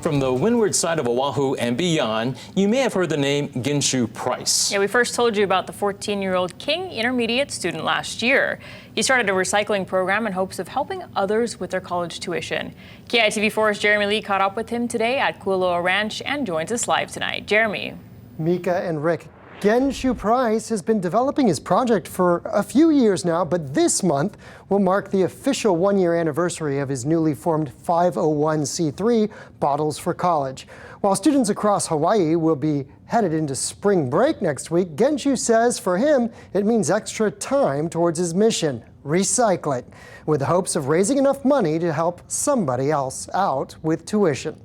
From the windward side of Oahu and beyond, you may have heard the name Ginshu Price. Yeah, we first told you about the 14-year-old King intermediate student last year. He started a recycling program in hopes of helping others with their college tuition. KITV4's Jeremy Lee caught up with him today at Kualoa Ranch and joins us live tonight. Jeremy. Mika and Rick, Ginshu Price has been developing his project for a few years now, but this month will mark the official one-year anniversary of his newly formed 501c3 Bottles for College. While students across Hawaii will be headed into spring break next week, Ginshu says for him it means extra time towards his mission, recycling, with the hopes of raising enough money to help somebody else out with tuition.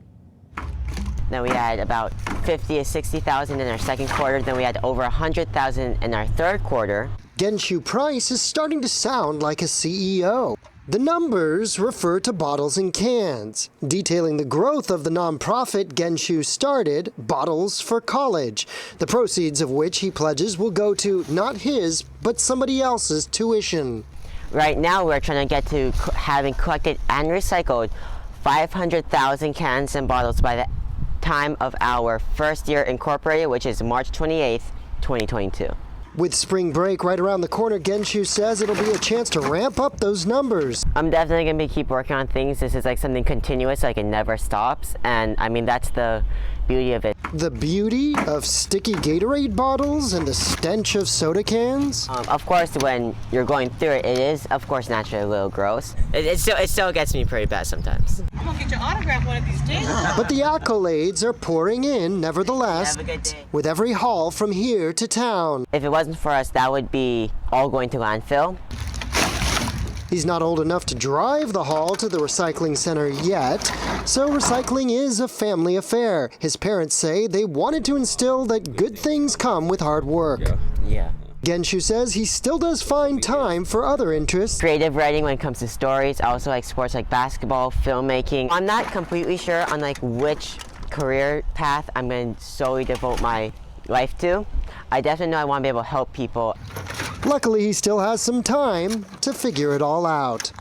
Then we had about 50 to 60,000 in our second quarter. Then we had over 100,000 in our third quarter. Ginshu Price is starting to sound like a CEO. The numbers refer to bottles and cans, detailing the growth of the nonprofit Ginshu started, Bottles for College, the proceeds of which he pledges will go to not his, but somebody else's tuition. Right now we're trying to get to having collected and recycled 500,000 cans and bottles by the time of our first year incorporated, which is March 28th, 2022. With spring break right around the corner, Ginshu says it'll be a chance to ramp up those numbers. I'm definitely going to keep working on things. This is like something continuous, like it never stops. And I mean, that's the beauty of it. The beauty of sticky Gatorade bottles and the stench of soda cans? Of course, when you're going through it, it is, of course, naturally a little gross. It still gets me pretty bad sometimes. I'm gonna get your autograph one of these days. But the accolades are pouring in, nevertheless, with every haul from here to town. If it wasn't for us, that would be all going to landfill. He's not old enough to drive the haul to the recycling center yet, so recycling is a family affair. His parents say they wanted to instill that good things come with hard work. Yeah. Ginshu says he still does find time for other interests. Creative writing when it comes to stories. I also like sports like basketball, filmmaking. I'm not completely sure on like which career path I'm going to solely devote my life to. I definitely know I want to be able to help people. Luckily, he still has some time to figure it all out.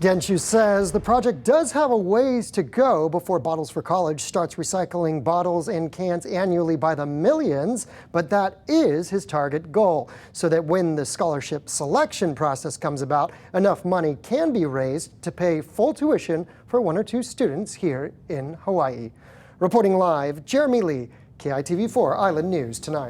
Ginshu says the project does have a ways to go before Bottles for College starts recycling bottles and cans annually by the millions, but that is his target goal, so that when the scholarship selection process comes about, enough money can be raised to pay full tuition for one or two students here in Hawaii. Reporting live, Jeremy Lee, KITV4 Island News Tonight.